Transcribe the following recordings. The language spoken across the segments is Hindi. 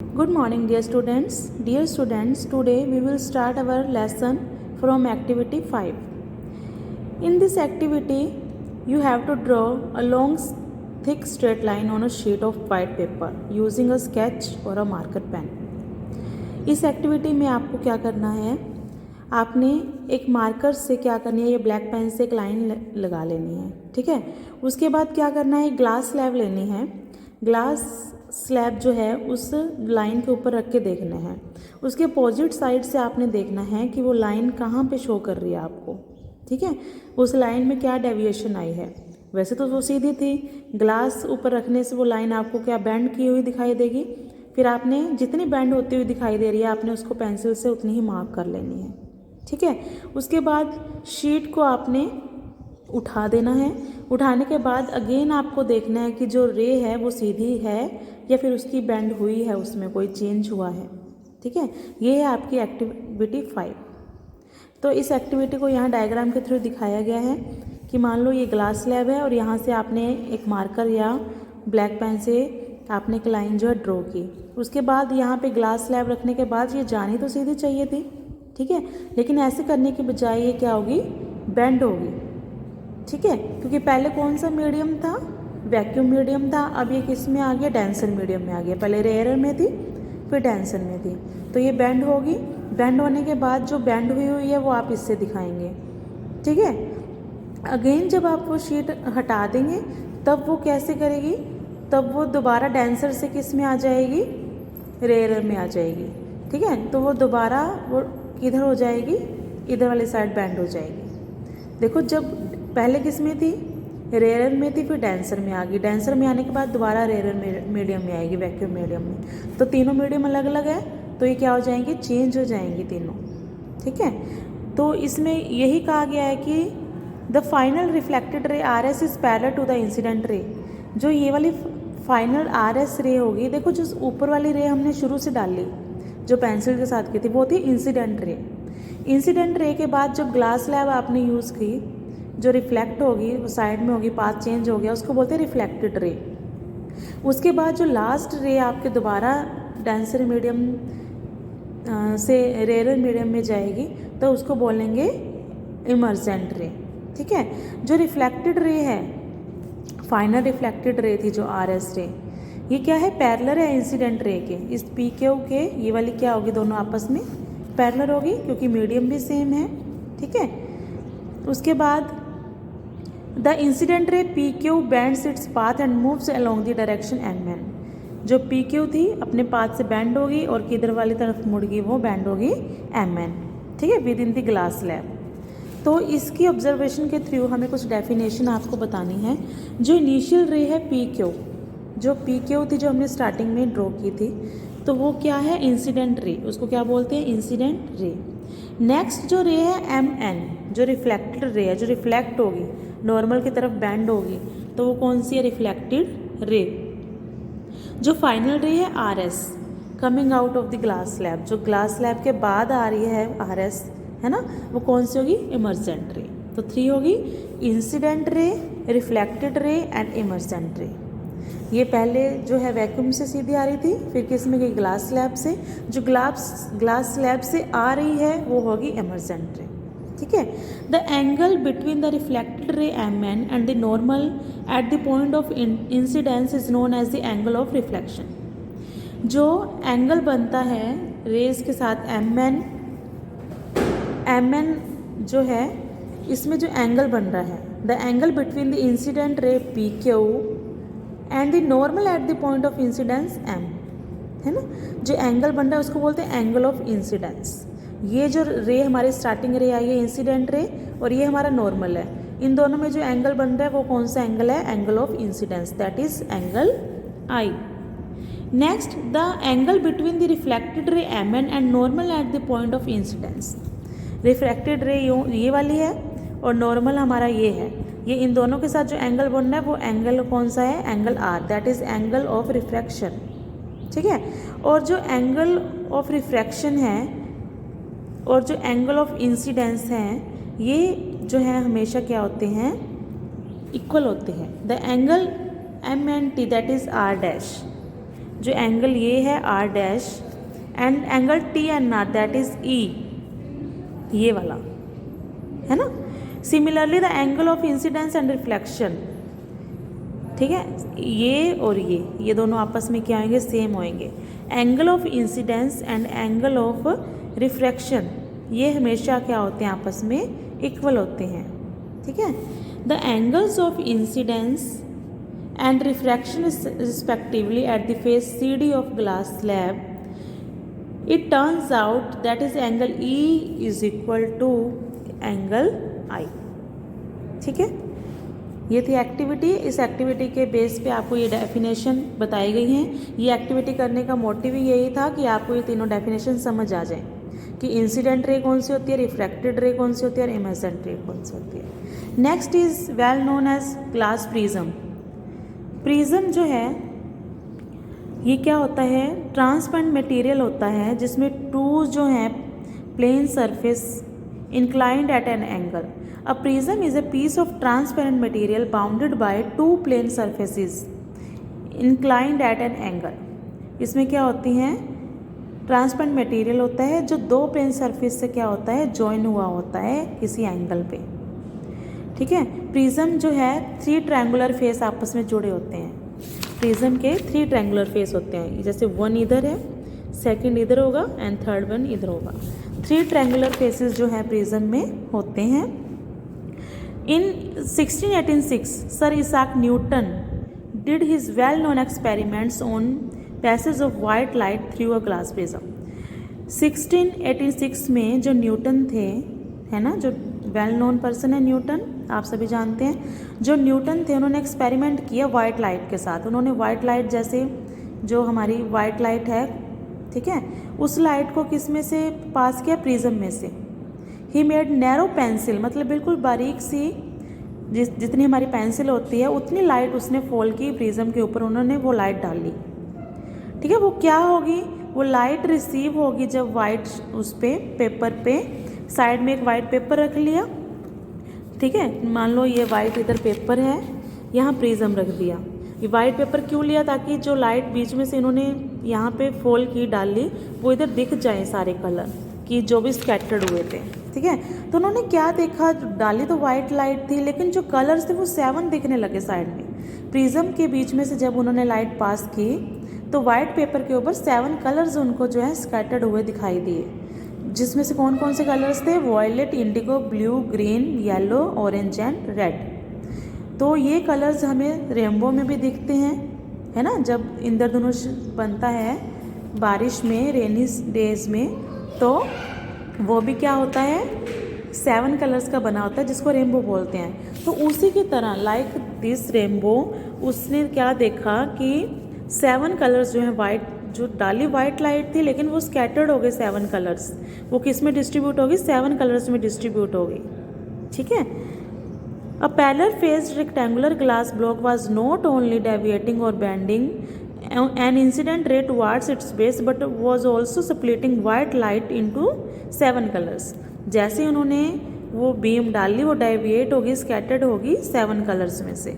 Good morning, dear students. Dear students, today we will start our lesson from activity 5. In this activity, you have to draw a long, thick straight line on a sheet of white paper using a sketch or a marker pen. इस एक्टिविटी में आपको क्या करना है, आपने एक मार्कर से क्या करनी है, ये ब्लैक पेन से एक लाइन लगा लेनी है, ठीक है। उसके बाद क्या करना है, ग्लास स्लैब लेनी है। ग्लास स्लैब जो है उस लाइन के ऊपर रख के देखना है। उसके अपोजिट साइड से आपने देखना है कि वो लाइन कहाँ पे शो कर रही है आपको, ठीक है। उस लाइन में क्या डेविएशन आई है। वैसे तो वो सीधी थी, ग्लास ऊपर रखने से वो लाइन आपको क्या बेंड की हुई दिखाई देगी। फिर आपने जितनी बेंड होती हुई दिखाई दे रही है, आपने उसको पेंसिल से उतनी ही मार्क कर लेनी है, ठीक है। उसके बाद शीट को आपने उठा देना है। उठाने के बाद अगेन आपको देखना है कि जो रे है वो सीधी है या फिर उसकी बेंड हुई है, उसमें कोई चेंज हुआ है, ठीक है। ये है आपकी एक्टिविटी 5। तो इस एक्टिविटी को यहाँ डायग्राम के थ्रू दिखाया गया है कि मान लो ये ग्लास स्लैब है और यहाँ से आपने एक मार्कर या ब्लैक पेन से आपने एक लाइन जो है ड्रॉ की। उसके बाद यहाँ पे ग्लास स्लैब रखने के बाद ये जानी तो सीधी चाहिए थी, ठीक है, लेकिन ऐसे करने के बजाय ये क्या होगी, बेंड होगी, ठीक है। क्योंकि पहले कौन सा मीडियम था, वैक्यूम मीडियम था। अब ये किस में आ गया, डेंसर मीडियम में आ गया। पहले रेयर में थी, फिर डेंसर में थी, तो ये बेंड होगी। बेंड होने के बाद जो बेंड हुई हुई है वो आप इससे दिखाएंगे, ठीक है। अगेन जब आप वो शीट हटा देंगे तब वो कैसे करेगी, तब वो दोबारा डेंसर से किस में आ जाएगी, रेयर में आ जाएगी, ठीक है। तो वो दोबारा वो किधर हो जाएगी, इधर वाली साइड बेंड हो जाएगी। देखो जब पहले किस में थी, रेयर में थी, फिर डेंसर में आ गई। डेंसर में आने के बाद दोबारा रेयर मीडियम में आएगी, वैक्यूम मीडियम में। तो तीनों मीडियम अलग अलग है, तो ये क्या हो जाएंगी, चेंज हो जाएंगी तीनों, ठीक है। तो इसमें यही कहा गया है कि the final reflected ray R S is parallel to the incident ray. जो ये वाली फाइनल आर एस रे होगी, देखो जो ऊपर वाली रे हमने शुरू से डाली जो पेंसिल के साथ की थी वो थी इंसिडेंट रे। इंसिडेंट रे के बाद जब ग्लास स्लैब आपने यूज़ की, जो रिफ्लेक्ट होगी वो साइड में होगी, पाथ चेंज हो गया, उसको बोलते हैं रिफ्लेक्टेड रे। उसके बाद जो लास्ट रे आपके दोबारा डेंसर मीडियम से रेयर मीडियम में जाएगी तो उसको बोलेंगे इमर्जेंट रे, ठीक है। जो रिफ्लेक्टेड रे है, फाइनल रिफ्लेक्टेड रे थी जो आर एस रे, ये क्या है, पैरेलल है इंसिडेंट रे के। इस पी क्यू के ये वाली क्या होगी, दोनों आपस में पैरेलल होगी क्योंकि मीडियम भी सेम है, ठीक है। उसके बाद the incident ray P Q bends its path and moves along the direction M N. जो पी क्यू थी अपने पाथ से बेंड होगी और किधर वाली तरफ मुड़गी, वो बेंड होगी एम एन, ठीक है, with in the glass slab. तो इसकी ऑब्जर्वेशन के थ्रू हमें कुछ डेफिनेशन आपको बतानी है। जो इनिशियल रे है पी क्यू, जो पी क्यू थी जो हमने स्टार्टिंग में ड्रॉ की थी, तो वो क्या है, इंसिडेंट रे, उसको क्या बोलते हैं, इंसिडेंट रे। नेक्स्ट जो रे है एम एन, जो रिफ्लेक्टेड रे है, जो रिफ्लेक्ट होगी, नॉर्मल की तरफ बेंड होगी, तो वो कौन सी है, रिफ्लेक्टेड रे। जो फाइनल रे है R S, coming out of the glass slab, जो ग्लास स्लैब के बाद आ रही है आर एस, है ना, वो कौन सी होगी, इमर्जेंट रे। तो 3 होगी, incident ray, reflected ray and emergent रे। ये पहले जो है वैक्यूम से सीधी आ रही थी, फिर किस में गई, ग्लास स्लैब से। जो ग्लास स्लैब से आ रही है वो होगी इमर्जेंट रे, ठीक है। The angle between the reflected ray M N and the normal at the point of incidence is known as the angle of reflection. जो एंगल बनता है रेज के साथ एम एन जो है, इसमें जो एंगल बन रहा है, the angle between the incident ray P Q and the normal at the point of incidence M, है ना, जो एंगल बन रहा है उसको बोलते हैं एंगल ऑफ इंसिडेंस। ये जो रे हमारी स्टार्टिंग रे आई है इंसिडेंट रे, और ये हमारा नॉर्मल है, इन दोनों में जो एंगल बन रहा है वो कौन सा एंगल है, angle of incidence, that is angle I. Next the angle between the reflected ray M N and normal at the point of incidence. Reflected ray ये वाली है और नॉर्मल हमारा ये है, ये इन दोनों के साथ जो एंगल बन रहा है वो एंगल कौन सा है, angle R, that is angle of refraction, ठीक है। और जो एंगल ऑफ रिफ्रैक्शन है और जो एंगल ऑफ इंसिडेंस हैं, ये जो है हमेशा क्या होते हैं, इक्वल होते हैं। The angle M N T that is R dash जो एंगल ये है R dash and angle T N R that is E, ये वाला है ना। Similarly the angle of incidence and reflection, ठीक है, ये और ये दोनों आपस में क्या होंगे, सेम होंगे। Angle of incidence and angle of refraction ये हमेशा क्या होते हैं, आपस में इक्वल होते हैं, ठीक है। The angles of incidence and refraction respectively at the face C D of glass slab, it turns out that is angle E is equal to angle I, ठीक है। ये थी एक्टिविटी। इस एक्टिविटी के बेस पे आपको ये डेफिनेशन बताई गई हैं। ये एक्टिविटी करने का मोटिव ही यही था कि आपको ये तीनों डेफिनेशन समझ आ जाए कि इंसिडेंट रे कौन सी होती है, रिफ्रैक्टेड रे कौन सी होती है और इमर्जेंट रे कौन सी होती है। Next is well known as glass prism. Prism जो है ये क्या होता है, ट्रांसपेरेंट मटेरियल होता है जिसमें टू जो हैं plane surface inclined at an angle. A prism is a piece of transparent material bounded by two plane surfaces inclined at an angle. इसमें क्या होती हैं, ट्रांसपेरेंट मटेरियल होता है जो दो प्लेन सरफेस से क्या होता है, जॉइन हुआ होता है किसी एंगल पे, ठीक है। प्रिज्म जो है 3 ट्रायंगुलर फेस आपस में जुड़े होते हैं। प्रिज्म के 3 ट्रायंगुलर फेस होते हैं, जैसे 1 इधर है, सेकंड इधर होगा एंड थर्ड 1 इधर होगा। 3 ट्रायंगुलर फेसेस जो है प्रिज्म में होते हैं। In 1686 sir Isaac Newton did his well known experiments on passage of white light through a glass prism. 1686 में जो न्यूटन थे, है ना, जो वेल नोन पर्सन है न्यूटन, आप सभी जानते हैं। जो न्यूटन थे उन्होंने एक्सपेरिमेंट किया वाइट लाइट के साथ। उन्होंने वाइट लाइट जैसे जो हमारी वाइट लाइट है, ठीक है, उस लाइट को किस में से पास किया, प्रिज्म में से। ही मेड नैरो पेंसिल, मतलब बिल्कुल बारीक सी जितनी हमारी पेंसिल होती है उतनी लाइट उसने फॉल की प्रिज्म के ऊपर, उन्होंने वो लाइट डाली, ठीक है। वो क्या होगी, वो लाइट रिसीव होगी जब वाइट उस पर पेपर पे साइड में एक वाइट पेपर रख लिया, ठीक है। मान लो ये वाइट इधर पेपर है, यहाँ प्रिज्म रख दिया। ये वाइट पेपर क्यों लिया, ताकि जो लाइट बीच में से इन्होंने यहाँ पे फोल्ड की डाली वो इधर दिख जाए सारे कलर कि जो भी स्कैटर्ड हुए थे, ठीक है। तो उन्होंने क्या देखा, डाली तो वाइट लाइट थी लेकिन जो कलर्स थे वो 7 दिखने लगे साइड में। प्रिज्म के बीच में से जब उन्होंने लाइट पास की तो वाइट पेपर के ऊपर 7 कलर्स उनको जो है स्कैटर्ड हुए दिखाई दिए, जिसमें से कौन कौन से कलर्स थे, violet, indigo, blue, green, yellow, orange and red. तो ये कलर्स हमें रेनबो में भी दिखते हैं, है ना, जब इंद्रधनुष बनता है बारिश में, रेनी डेज में, तो वो भी क्या होता है, 7 कलर्स का बना होता है जिसको रेनबो बोलते हैं। तो उसी की तरह लाइक दिस रेनबो, उसने क्या देखा कि 7 कलर्स जो है वाइट, जो डाली वाइट लाइट थी लेकिन वो स्कैटर्ड हो गए 7 कलर्स, वो किस में डिस्ट्रीब्यूट होगी, 7 कलर्स में डिस्ट्रीब्यूट होगी, ठीक है। A parallel faced rectangular glass block was not only deviating or bending an incident ray towards its base but was also splitting white light into 7 colors. जैसे उन्होंने वो बीम डाली वो डेविएट होगी, स्कैटर्ड होगी 7 कलर्स में से।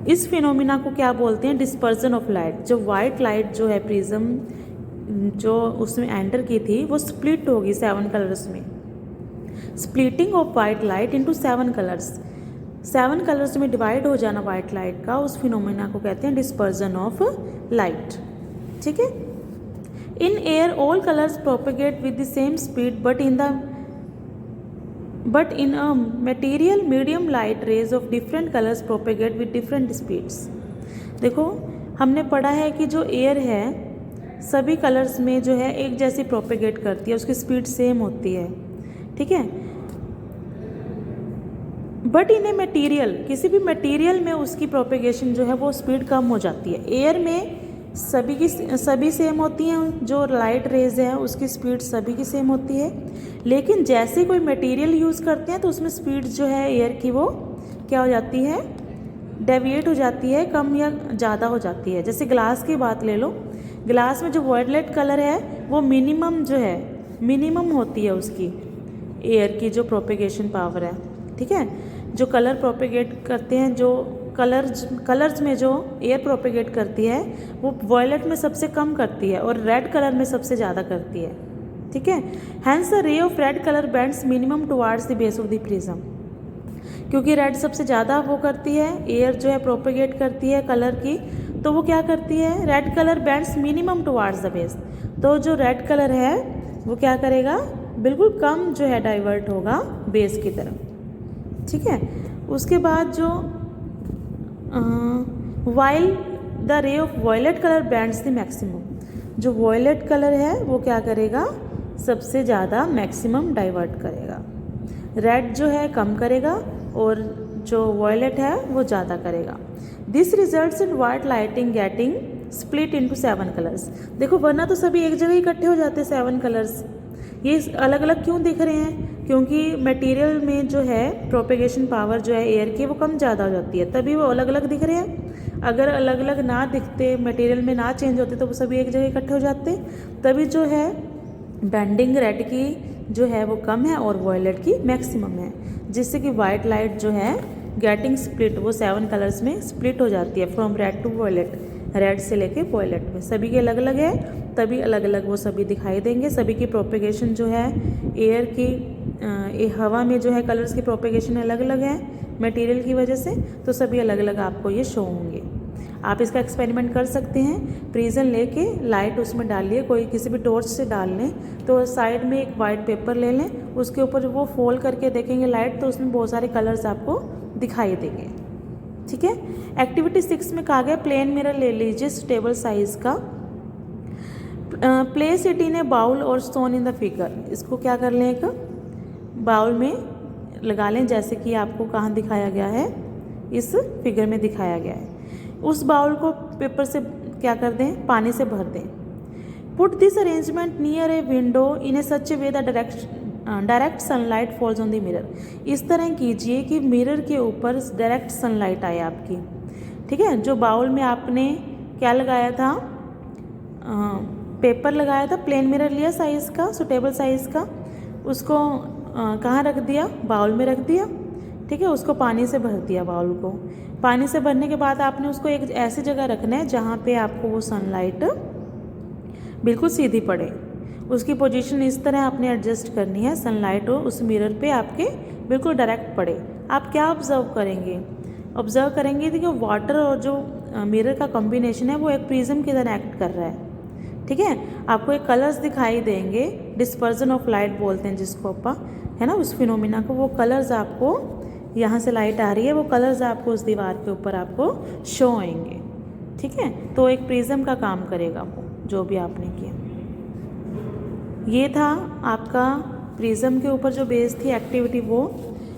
इस फिनोमिना को क्या बोलते हैं, डिस्पर्जन ऑफ लाइट। जो वाइट लाइट जो है प्रिज्म जो उसमें एंटर की थी वो स्प्लिट होगी 7 कलर्स में। Splitting of white light into 7 colours, 7 colours में डिवाइड हो जाना वाइट लाइट का, उस फिनोमेना को कहते हैं डिस्पर्जन ऑफ लाइट, ठीक है। In air all colours propagate with the same speed but in a material medium light rays of different colours propagate with different speeds. देखो हमने पढ़ा है कि जो एयर है सभी कलर्स में जो है एक जैसी प्रोपेगेट करती है, उसकी स्पीड सेम होती है, ठीक है। बट इन ए मटीरियल, किसी भी मटीरियल में उसकी प्रोपेगेशन जो है वो स्पीड कम हो जाती है। एयर में सभी सेम होती हैं, जो लाइट रेज है उसकी स्पीड सभी की सेम होती है, लेकिन जैसे कोई मटेरियल यूज़ करते हैं तो उसमें स्पीड जो है एयर की वो क्या हो जाती है, डेविएट हो जाती है, कम या ज़्यादा हो जाती है। जैसे ग्लास की बात ले लो, ग्लास में जो वॉयलेट कलर है वो मिनिमम जो है, मिनिमम होती है उसकी एयर की जो प्रोपेगेशन पावर है, ठीक है। जो कलर प्रोपेगेट करते हैं, जो कलर्स में जो एयर प्रोपेगेट करती है वो वॉयलेट में सबसे कम करती है और रेड कलर में सबसे ज़्यादा करती है, ठीक है। Hence the ray of red colour bends minimum towards the base of the prism, क्योंकि रेड सबसे ज़्यादा वो करती है, एयर जो है प्रोपेगेट करती है कलर की, तो वो क्या करती है, red colour bends minimum towards the base, तो जो रेड कलर है वो क्या करेगा, बिल्कुल कम जो है डाइवर्ट होगा बेस की तरफ, ठीक है। उसके बाद जो while the ray of violet colour bends the maximum, जो वॉयलेट कलर है वो क्या करेगा, सबसे ज़्यादा मैक्सिमम डाइवर्ट करेगा, रेड जो है कम करेगा और जो वॉयलेट है वो ज़्यादा करेगा। This results in white lighting getting split into 7 colours. देखो वरना तो सभी एक जगह इकट्ठे हो जाते हैं 7 कलर्स, ये अलग अलग क्यों दिख रहे हैं, क्योंकि मटेरियल में जो है प्रोपेगेशन पावर जो है एयर की वो कम ज़्यादा हो जाती है, तभी वो अलग अलग दिख रहे हैं। अगर अलग अलग ना दिखते, मटेरियल में ना चेंज होते तो वो सभी एक जगह इकट्ठे हो जाते, तभी जो है बेंडिंग रेड की जो है वो कम है और वॉयलेट की मैक्सिमम है, जिससे कि वाइट लाइट जो है गेटिंग स्प्लिट वो 7 कलर्स में स्प्लिट हो जाती है from red to violet, red से लेके वॉयलेट में, सभी के अलग अलग है तभी अलग अलग वो सभी दिखाई देंगे। सभी की प्रोपेगेशन जो है एयर की हवा में जो है कलर्स की प्रोपेगेशन अलग अलग है मटेरियल की वजह से, तो सभी अलग अलग आपको ये शो होंगे। आप इसका एक्सपेरिमेंट कर सकते हैं, प्रिज्म लेके लाइट उसमें डालिए, कोई किसी भी टॉर्च से डाल लें, तो साइड में एक वाइट पेपर ले लें, उसके ऊपर वो फोल्ड करके देखेंगे लाइट, तो उसमें बहुत सारे कलर्स आपको दिखाई देंगे, ठीक है। एक्टिविटी 6 में कहा गया प्लेन मिरर ले लीजिए स्टेबल साइज का, place it in a bowl और स्टोन इन द फिगर। इसको क्या कर लें, एक बाउल में लगा लें, जैसे कि आपको कहाँ दिखाया गया है, इस फिगर में दिखाया गया है। उस बाउल को पेपर से क्या कर दें, पानी से भर दें। Put this arrangement near a window in A such A way the direct sunlight falls on the mirror. इस तरह कीजिए कि मिरर के ऊपर डायरेक्ट सनलाइट आए आपकी, ठीक है। जो बाउल में आपने क्या लगाया था, पेपर लगाया था, प्लेन मिरर लिया साइज़ का, सुटेबल साइज़ का, उसको कहाँ रख दिया, बाउल में रख दिया, ठीक है। उसको पानी से भर दिया, बाउल को पानी से भरने के बाद आपने उसको एक ऐसी जगह रखना है जहाँ पे आपको वो सनलाइट बिल्कुल सीधी पड़े, उसकी पोजीशन इस तरह आपने एडजस्ट करनी है, सनलाइट हो उस मिरर पे आपके बिल्कुल डायरेक्ट पड़े। आप क्या ऑब्जर्व करेंगे, ऑब्जर्व करेंगे कि वाटर और जो मिरर का कॉम्बिनेशन है वो एक प्रिज्म की तरह एक्ट कर रहा है, ठीक है। आपको एक कलर्स दिखाई देंगे, डिस्पर्जन ऑफ लाइट बोलते हैं जिसको अपन, है ना, उस फिनोमिना को, वो कलर्स आपको यहाँ से लाइट आ रही है, वो कलर्स आपको उस दीवार के ऊपर आपको शो होंगे, ठीक है। तो एक प्रिज्म का काम करेगा वो जो भी आपने किया। ये था आपका प्रिज्म के ऊपर जो बेस थी एक्टिविटी वो।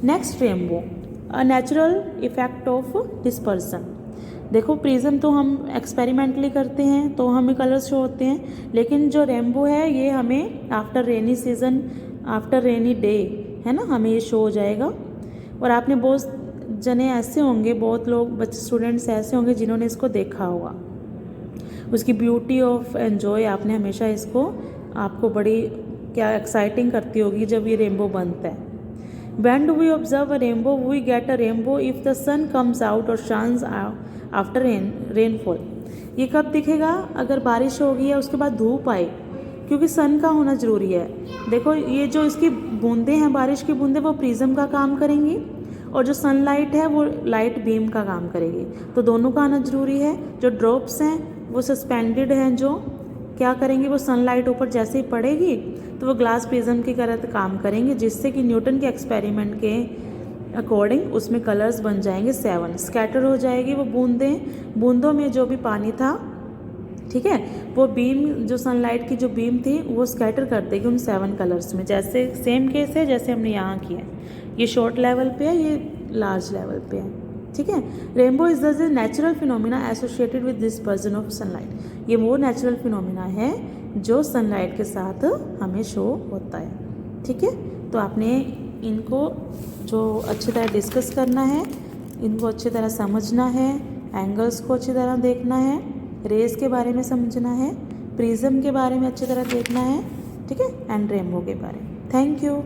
Next rainbow, a natural effect of dispersion. देखो प्रिज्म तो हम एक्सपेरिमेंटली करते हैं तो हमें कलर्स शो होते हैं, लेकिन जो रेनबो है ये हमें after rainy season, after rainy day, है ना, हमें ये शो हो जाएगा। और आपने बहुत जने ऐसे होंगे, बहुत लोग बच्चे स्टूडेंट्स ऐसे होंगे जिन्होंने इसको देखा होगा, उसकी ब्यूटी ऑफ एन्जॉय आपने हमेशा इसको, आपको बड़ी क्या एक्साइटिंग करती होगी जब ये रेनबो बनता है। When do we observe a rainbow? We get a rainbow if the sun comes out or shines after rainfall. ये कब दिखेगा, अगर बारिश होगी या उसके बाद धूप आए, क्योंकि सन का होना ज़रूरी है। देखो ये जो इसकी बूंदें हैं, बारिश की बूंदें, वो प्रिज्म का काम करेंगी और जो सनलाइट है वो लाइट बीम का काम करेगी, तो दोनों का आना ज़रूरी है। जो ड्रॉप्स हैं वो सस्पेंडेड हैं, जो क्या करेंगी, वो सनलाइट ऊपर जैसे ही पड़ेगी तो वो ग्लास प्रिज्म की तरह काम करेंगे, जिससे कि न्यूटन के एक्सपेरिमेंट के अकॉर्डिंग उसमें कलर्स बन जाएंगे 7, स्कैटर हो जाएगी वो बूंदों में जो भी पानी था, ठीक है, वो बीम, जो सनलाइट की जो बीम थी वो स्कैटर कर देगी उन 7 कलर्स में। जैसे सेम केस है जैसे हमने यहाँ किया है, ये शॉर्ट लेवल पे है, ये लार्ज लेवल पे है, ठीक है। Rainbow is the natural phenomena associated with dispersion of sunlight. ये वो नेचुरल फिनोमिना है जो सनलाइट के साथ हमें शो होता है, ठीक है। तो आपने इनको जो अच्छी तरह डिस्कस करना है, इनको अच्छी तरह समझना है, एंगल्स को अच्छी तरह देखना है, रेस के बारे में समझना है, प्रिज्म के बारे में अच्छी तरह देखना है, ठीक है, एंड रेनबो के बारे में। Thank you.